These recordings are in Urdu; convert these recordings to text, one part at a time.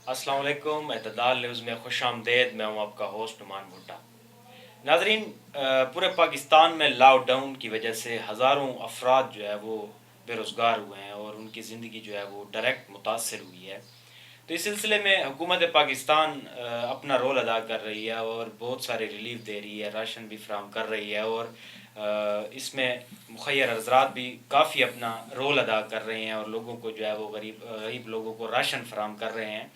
السلام علیکم، اعتدال نیوز میں خوش آمدید۔ میں ہوں آپ کا ہوسٹ نعمان بھٹا۔ ناظرین، پورے پاکستان میں لاک ڈاؤن کی وجہ سے ہزاروں افراد جو ہے وہ بے روزگار ہوئے ہیں اور ان کی زندگی جو ہے وہ ڈائریکٹ متاثر ہوئی ہے۔ تو اس سلسلے میں حکومت پاکستان اپنا رول ادا کر رہی ہے اور بہت سارے ریلیف دے رہی ہے، راشن بھی فراہم کر رہی ہے، اور اس میں مخیر حضرات بھی کافی اپنا رول ادا کر رہے ہیں اور لوگوں کو جو ہے وہ غریب لوگوں کو راشن فراہم کر رہے ہیں۔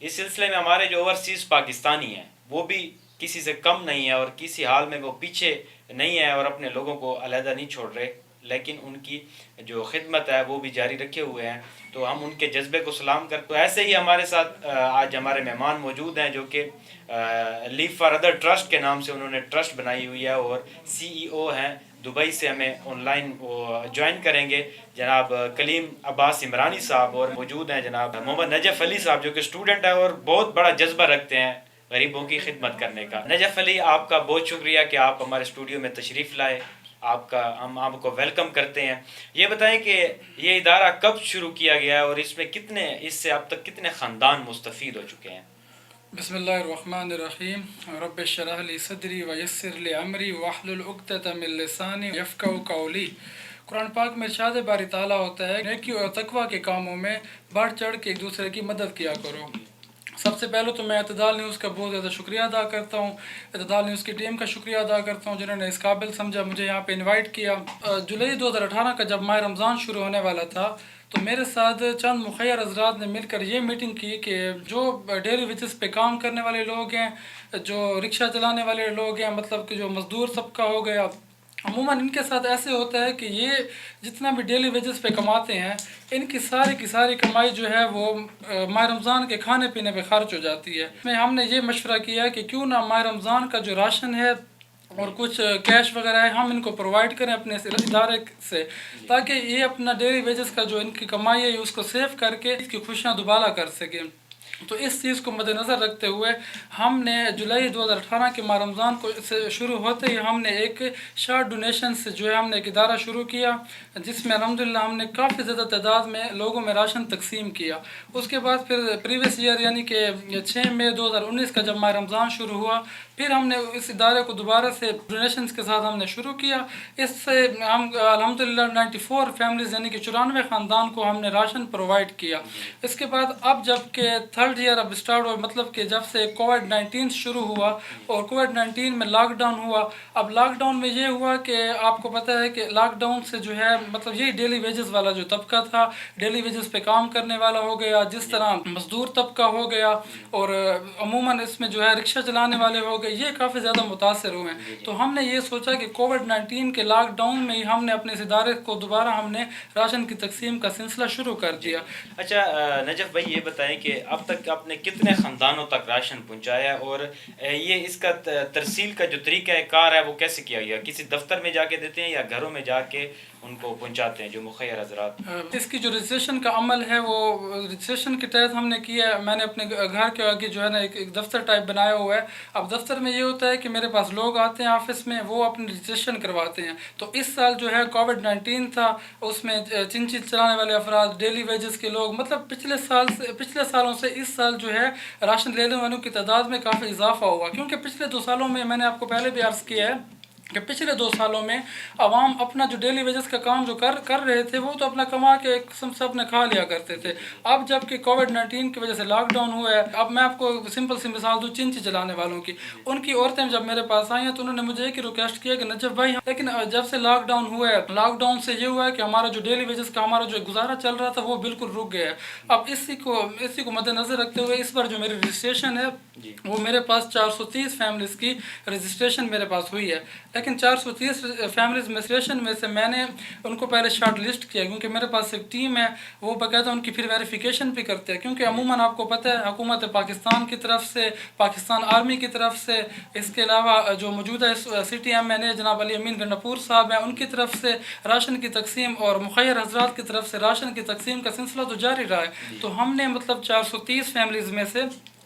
اس سلسلے میں ہمارے جو اوورسیز پاکستانی ہیں وہ بھی کسی سے کم نہیں ہے اور کسی حال میں وہ پیچھے نہیں ہے اور اپنے لوگوں کو علیحدہ نہیں چھوڑ رہے، لیکن ان کی جو خدمت ہے وہ بھی جاری رکھے ہوئے ہیں۔ تو ہم ان کے جذبے کو سلام کرتے ہیں۔ تو ایسے ہی ہمارے ساتھ آج ہمارے مہمان موجود ہیں جو کہ لیف فار ادر ٹرسٹ کے نام سے انہوں نے ٹرسٹ بنائی ہوئی ہے اور CEO ہیں دبئی سے، ہمیں آن لائن جوائن کریں گے جناب کلیم عباس عمرانی صاحب، اور موجود ہیں جناب محمد نجف علی صاحب جو کہ اسٹوڈنٹ ہیں اور بہت بڑا جذبہ رکھتے ہیں غریبوں کی خدمت کرنے کا۔ نجف علی، آپ کا بہت شکریہ کہ آپ ہمارے اسٹوڈیو میں تشریف لائے۔ ہم آپ کو ویلکم کرتے ہیں۔ یہ بتائیں کہ یہ ادارہ کب شروع کیا گیا ہے اور اس سے اب تک کتنے خاندان مستفید ہو چکے ہیں؟ بسم اللہ الرحمن الرحیم۔ رب اشرح لی صدری ویسر لی امری واحلل عقدۃ من لسانی یفقہوا قولی۔ قرآن پاک میں ارشاد باری تعالیٰ ہوتا ہے، نیکی اور تقوی کے کاموں میں بڑھ چڑھ کے ایک دوسرے کی مدد کیا کرو۔ سب سے پہلے تو میں اعتدال نیوز کا بہت زیادہ شکریہ ادا کرتا ہوں، اعتدال نیوز کی ٹیم کا شکریہ ادا کرتا ہوں جنہوں نے اس قابل سمجھا مجھے یہاں پہ انوائٹ کیا۔ جولائی 2018 کا جب ماہ رمضان شروع ہونے والا تھا تو میرے ساتھ چند مخیر حضرات نے مل کر یہ میٹنگ کی کہ جو ڈیلی ویجز پہ کام کرنے والے لوگ ہیں، جو رکشہ چلانے والے لوگ ہیں، مطلب کہ جو مزدور طبقہ ہو گیا، عموماً ان کے ساتھ ایسے ہوتا ہے کہ یہ جتنا بھی ڈیلی ویجز پہ کماتے ہیں ان کی ساری کمائی جو ہے وہ ماہ رمضان کے کھانے پینے پہ خرچ ہو جاتی ہے۔ میں ہم نے یہ مشورہ کیا کہ کیوں نہ ماہ رمضان کا جو راشن ہے اور کچھ کیش وغیرہ ہے ہم ان کو پرووائڈ کریں اپنے ادارے سے، تاکہ یہ اپنا ڈیلی ویجز کا جو ان کی کمائی ہے اس کو سیو کر کے اس کی خوشیاں دوبالا کر سکیں۔ تو اس چیز کو مد نظر رکھتے ہوئے ہم نے جولائی 2018 کے ماہ رمضان کو سے شروع ہوتے ہی ہم نے ایک شارٹ ڈونیشن سے جو ہے ہم نے ایک ادارہ شروع کیا، جس میں الحمدللہ ہم نے کافی زیادہ تعداد میں لوگوں میں راشن تقسیم کیا۔ اس کے بعد پھر پریویس ایئر یعنی کہ 6 مئی 2019 کا جب ماہ رمضان شروع ہوا، پھر ہم نے اس ادارے کو دوبارہ سے ڈونیشنز کے ساتھ ہم نے شروع کیا۔ اس سے ہم الحمدللہ 94 فیملیز یعنی کہ 94 خاندان کو ہم نے راشن پرووائڈ کیا۔ اس کے بعد اب جب کہ تھرڈ ایئر اب اسٹارٹ ہوا، مطلب کہ جب سے کووڈ-19 شروع ہوا اور کووڈ-19 میں لاک ڈاؤن ہوا، اب لاک ڈاؤن میں یہ ہوا کہ آپ کو پتہ ہے کہ لاک ڈاؤن سے جو ہے مطلب یہی ڈیلی ویجز والا جو طبقہ تھا، ڈیلی ویجز پہ کام کرنے والا ہو گیا، جس طرح مزدور طبقہ ہو گیا اور عموماً اس میں جو ہے رکشہ چلانے والے ہو گئے، یہ کافی زیادہ متاثر ہوئے ہیں۔ تو ہم نے یہ سوچا کہ کووڈ-19 کے لاک ڈاؤن میں ہی ہم نے اپنے اس ادارے کو دوبارہ ہم نے راشن کی تقسیم کا سلسلہ شروع کر دیا۔ اچھا نجف بھائی، یہ بتائیں کہ اب تک آپ نے کتنے خاندانوں تک راشن پہنچایا اور یہ اس کا ترسیل کا جو طریقہ کار ہے وہ کیسے کیا گیا؟ کسی دفتر میں جا کے دیتے ہیں یا گھروں میں جا کے ان کو پہنچاتے ہیں جو مخیر حضرات؟ اس کی جو رجسٹریشن کا عمل ہے وہ رجسٹریشن کے تحت ہم نے کیا ہے۔ میں نے اپنے گھر کے آگے جو ہے نا ایک دفتر ٹائپ بنایا ہوا ہے۔ اب دفتر میں یہ ہوتا ہے کہ میرے پاس لوگ آتے ہیں آفس میں، وہ اپنی رجسٹریشن کرواتے ہیں۔ تو اس سال جو ہے کووڈ-19 تھا، اس میں چنچی چلانے والے افراد، ڈیلی ویجز کے لوگ، مطلب پچھلے سالوں سے اس سال جو ہے راشن لینے والوں کی تعداد میں کافی اضافہ ہوا، کیونکہ پچھلے 2 سالوں میں نے آپ کو پہلے بھی عرض کیا ہے کہ پچھلے 2 سالوں میں عوام اپنا جو ڈیلی ویجز کا کام جو کر رہے تھے وہ تو اپنا کما کے ایک قسم سے اپنے کھا لیا کرتے تھے۔ اب جب کہ کووڈ-19 کی وجہ سے لاک ڈاؤن ہوا ہے، اب میں آپ کو سمپل سی مثال دوں چنچی چلانے والوں کی، ان کی عورتیں جب میرے پاس آئی ہیں تو انہوں نے مجھے ایک ریکویسٹ کیا کہ نجف بھائی، لیکن جب سے لاک ڈاؤن ہوا ہے، لاک ڈاؤن سے یہ ہوا ہے کہ ہمارا جو ڈیلی ویجز کا ہمارا جو گزارا چل رہا تھا وہ بالکل رک گیا ہے۔ اب اسی کو مد نظر رکھتے ہوئے اس پر جو میری رجسٹریشن ہے وہ میرے پاس 430 فیملیز کی رجسٹریشن میرے پاس ہوئی ہے، لیکن 430 فیملیز رجسٹریشن میں سے میں نے ان کو پہلے شارٹ لسٹ کیا، کیونکہ میرے پاس ایک ٹیم ہے، وہ باقاعدہ ان کی پھر ویریفیکیشن بھی کرتے ہیں، کیونکہ عموماً آپ کو پتہ ہے حکومت پاکستان کی طرف سے، پاکستان آرمی کی طرف سے، اس کے علاوہ جو موجودہ سٹی MNA جناب علی امین گنڈاپور صاحب ہیں ان کی طرف سے راشن کی تقسیم اور مخیر حضرات کی طرف سے راشن کی تقسیم کا سلسلہ تو جاری رہا ہے۔ تو ہم نے مطلب 430 فیملیز میں سے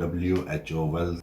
WHO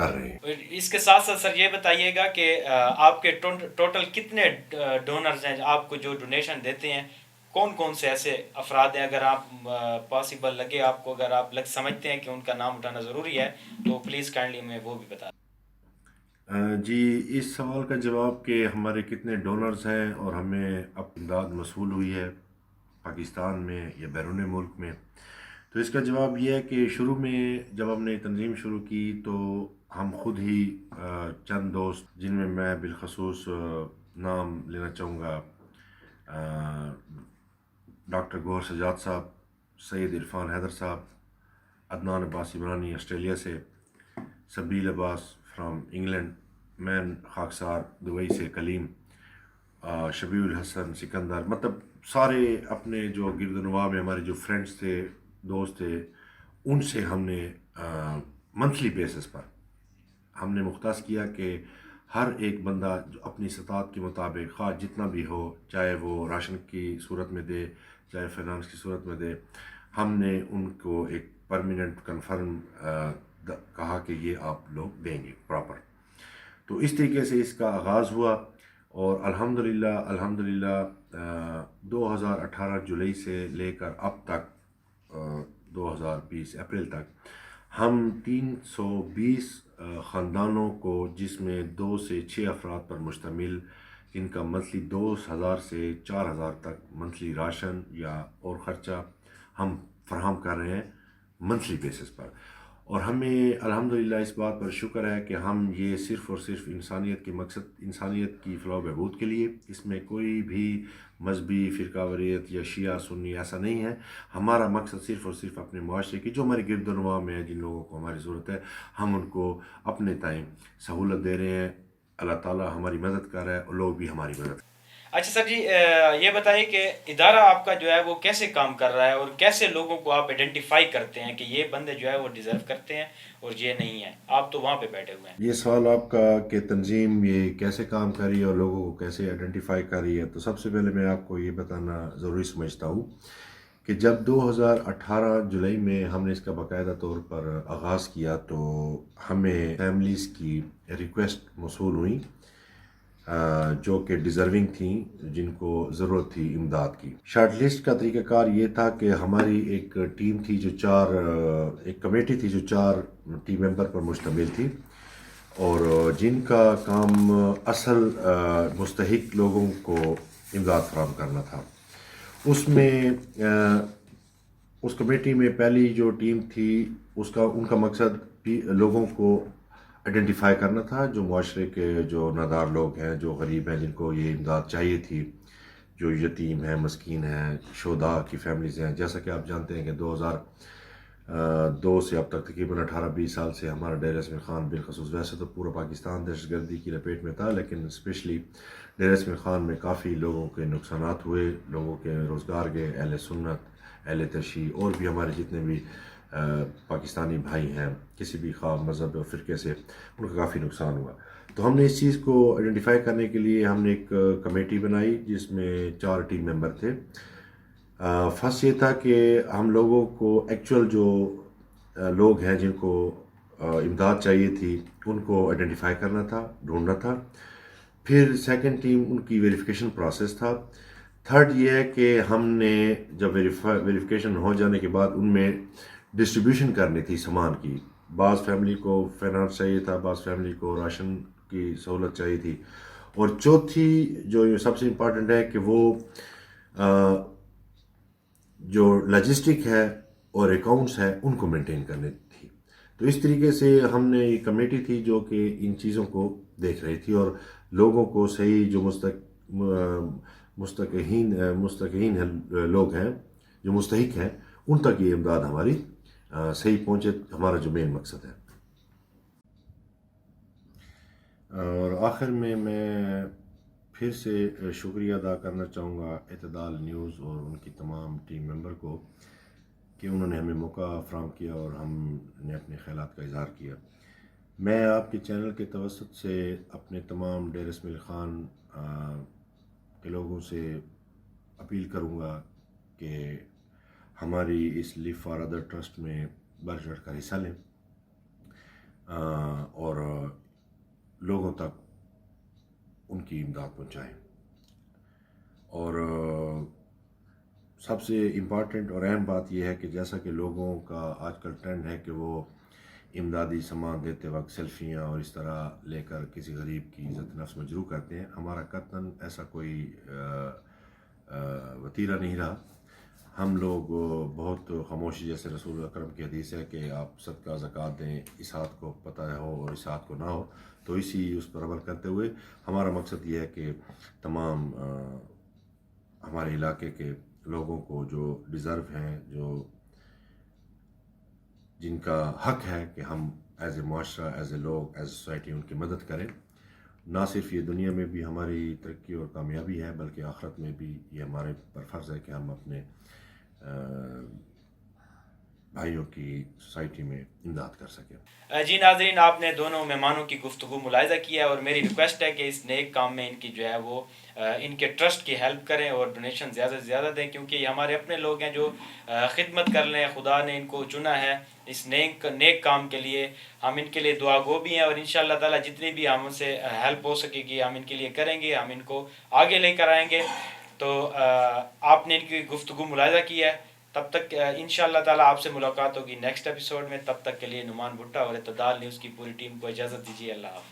کر رہے ہیں. اور اس کے ساتھ ساتھ سر یہ بتائیے گا کہ آپ کے ٹوٹل کتنے ڈونرز ہیں آپ کو جو ڈونیشن دیتے ہیں؟ کون کون سے ایسے افراد ہیں؟ اگر آپ پاسبل لگے آپ کو، اگر آپ سمجھتے ہیں کہ ان کا نام اٹھانا ضروری ہے تو پلیز کائنڈلی ہمیں وہ بھی بتا دیں. جی، اس سوال کا جواب کہ ہمارے کتنے ڈونرز ہیں اور ہمیں اب امداد موصول ہوئی ہے پاکستان میں یا بیرون ملک میں، تو اس کا جواب یہ ہے کہ شروع میں جب ہم نے تنظیم شروع کی تو ہم خود ہی چند دوست، جن میں میں بالخصوص نام لینا چاہوں گا ڈاکٹر گوہر سجاد صاحب، سید عرفان حیدر صاحب، عدنان عباس عمرانی آسٹریلیا سے، سبیل عباس فرام انگلینڈ، مین خاکسار دبئی سے کلیم، شبیع الحسن سکندر، مطلب سارے اپنے جو گرد و نواح میں ہمارے جو فرینڈس تھے، دوست تھے، ان سے ہم نے منتھلی بیسس پر ہم نے مختص کیا کہ ہر ایک بندہ جو اپنی استطاعت کے مطابق خواہ جتنا بھی ہو، چاہے وہ راشن کی صورت میں دے، چاہے فائنانس کی صورت میں دے، ہم نے ان کو ایک پرماننٹ کنفرم کہا کہ یہ آپ لوگ دیں گے پراپر. تو اس طریقے سے اس کا آغاز ہوا اور الحمدللہ 2018 جولائی سے لے کر اب تک 2020 اپریل تک ہم 320 خاندانوں کو، جس میں 2 سے 6 افراد پر مشتمل، ان کا منتھلی 2000 سے 4000 تک منتھلی راشن یا اور خرچہ ہم فراہم کر رہے ہیں منتھلی بیسس پر. اور ہمیں الحمدللہ اس بات پر شکر ہے کہ ہم یہ صرف اور صرف انسانیت کے مقصد، انسانیت کی فلاح و بہبود کے لیے، اس میں کوئی بھی مذہبی فرقہ واریت یا شیعہ سنی ایسا نہیں ہے. ہمارا مقصد صرف اور صرف اپنے معاشرے کی جو ہمارے گرد و نواح میں ہے، جن لوگوں کو ہماری ضرورت ہے، ہم ان کو اپنے تائیں سہولت دے رہے ہیں. اللہ تعالیٰ ہماری مدد کر رہا ہے اور لوگ بھی ہماری مدد کر رہے ہیں. اچھا سر جی، یہ بتائیے کہ ادارہ آپ کا جو ہے وہ کیسے کام کر رہا ہے اور کیسے لوگوں کو آپ آئیڈینٹیفائی کرتے ہیں کہ یہ بندے جو ہے وہ ڈیزرو کرتے ہیں اور یہ نہیں ہے؟ آپ تو وہاں پہ بیٹھے ہوئے ہیں. یہ سوال آپ کا کہ تنظیم یہ کیسے کام کر رہی ہے اور لوگوں کو کیسے آئیڈینٹیفائی کر رہی ہے، تو سب سے پہلے میں آپ کو یہ بتانا ضروری سمجھتا ہوں کہ جب 2018 جولائی میں ہم نے اس کا باقاعدہ طور پر آغاز کیا تو ہمیں فیملیز کی ریکویسٹ موصول ہوئیں جو کہ ڈیزرونگ تھیں، جن کو ضرورت تھی امداد کی. شارٹ لسٹ کا طریقہ کار یہ تھا کہ ہماری ایک ٹیم تھی جو ایک کمیٹی تھی جو 4 ٹیم ممبر پر مشتمل تھی اور جن کا کام اصل مستحق لوگوں کو امداد فراہم کرنا تھا. اس میں اس کمیٹی میں پہلی جو ٹیم تھی ان کا مقصد بھی لوگوں کو آئیڈینٹیفائی کرنا تھا، جو معاشرے کے جو نادار لوگ ہیں، جو غریب ہیں، جن کو یہ امداد چاہیے تھی، جو یتیم ہیں، مسکین ہیں، شہداء کی فیملیز ہیں. جیسا کہ آپ جانتے ہیں کہ 2002 سے اب تک تقریباً 18-20 سال سے ہمارا ڈیرہ اسماعیل خان بالخصوص، ویسے تو پورا پاکستان دہشت گردی کی لپیٹ میں تھا، لیکن اسپیشلی ڈیرہ اسماعیل خان میں کافی لوگوں کے نقصانات ہوئے، لوگوں کے روزگار گئے، اہل سنت، اہل تشیع اور بھی ہمارے جتنے بھی پاکستانی بھائی ہیں کسی بھی خواہ مذہب اور فرقے سے، ان کا کافی نقصان ہوا. تو ہم نے اس چیز کو آئیڈینٹیفائی کرنے کے لیے ہم نے ایک کمیٹی بنائی جس میں 4 ٹیم ممبر تھے. فرسٹ یہ تھا کہ ہم لوگوں کو ایکچوئل جو لوگ ہیں جن کو امداد چاہیے تھی ان کو آئیڈینٹیفائی کرنا تھا، ڈھونڈنا تھا. پھر سیکنڈ ٹیم ان کی ویریفیکیشن پروسیس تھا. تھرڈ یہ ہے کہ ہم نے جب ویریفیکیشن ہو جانے کے بعد ان میں ڈسٹریبیوشن کرنی تھی سامان کی. بعض فیملی کو فائنانس چاہیے تھا، بعض فیملی کو راشن کی سہولت چاہیے تھی. اور چوتھی جو سب سے امپارٹنٹ ہے کہ وہ جو لاجسٹک ہے اور اکاؤنٹس ہے ان کو مینٹین کرنی تھی. تو اس طریقے سے ہم نے ایک کمیٹی تھی جو کہ ان چیزوں کو دیکھ رہی تھی اور لوگوں کو صحیح جو مستحقین لوگ ہیں، جو مستحق ہیں، ان تک یہ امداد ہماری صحیح پہنچے، ہمارا جو مین مقصد ہے. اور آخر میں پھر سے شکریہ ادا کرنا چاہوں گا اعتدال نیوز اور ان کی تمام ٹیم ممبر کو کہ انہوں نے ہمیں موقع فراہم کیا اور ہم نے اپنے خیالات کا اظہار کیا. میں آپ کے چینل کے توسط سے اپنے تمام ڈیرہ اسماعیل خان کے لوگوں سے اپیل کروں گا کہ ہماری اس لیو فار ادر ٹرسٹ میں بڑھ چڑھ کر حصہ لیں. اور لوگوں تک ان کی امداد پہنچائیں. اور سب سے امپارٹنٹ اور اہم بات یہ ہے کہ جیسا کہ لوگوں کا آج کل ٹرینڈ ہے کہ وہ امدادی سامان دیتے وقت سیلفیاں اور اس طرح لے کر کسی غریب کی عزت نفس مجروح کرتے ہیں، ہمارا قطعاً ایسا کوئی وتیرہ نہیں رہا. ہم لوگ بہت خاموشی، جیسے رسول اکرم کی حدیث ہے کہ آپ صدقہ زکوٰۃ دیں، اس ہاتھ کو پتہ ہو اور اس ہاتھ کو نہ ہو، تو اسی اس پر عمل کرتے ہوئے ہمارا مقصد یہ ہے کہ تمام ہمارے علاقے کے لوگوں کو جو ڈیزرو ہیں، جن کا حق ہے کہ ہم ایز اے معاشرہ، ایز اے لوگ، ایز اے سوسائٹی ان کی مدد کریں. نہ صرف یہ دنیا میں بھی ہماری ترقی اور کامیابی ہے، بلکہ آخرت میں بھی یہ ہمارے پر فرض ہے کہ ہم اپنے بھائیوں کی سوسائٹی میں امداد کر سکیں. جی ناظرین، آپ نے دونوں مہمانوں کی گفتگو ملاحظہ کیا، اور میری ریکویسٹ ہے کہ اس نیک کام میں ان کی جو ہے وہ ان کے ٹرسٹ کی ہیلپ کریں اور ڈونیشن زیادہ سے زیادہ دیں، کیونکہ یہ ہمارے اپنے لوگ ہیں جو خدمت کر لیں. خدا نے ان کو چنا ہے اس نیک کام کے لیے. ہم ان کے لیے دعا گو بھی ہیں، اور انشاءاللہ تعالی جتنی بھی ہم سے ہیلپ ہو سکے گی ہم ان کے لیے کریں گے، ہم ان کو آگے لے کر آئیں گے. تو آپ نے ان کی گفتگو ملاحظہ کی ہے. تب تک انشاءاللہ تعالی آپ سے ملاقات ہوگی نیکسٹ ایپیسوڈ میں. تب تک کے لیے نعمان بھٹا اور اعتدال نیوز کی پوری ٹیم کو اجازت دیجیے. اللہ حافظ.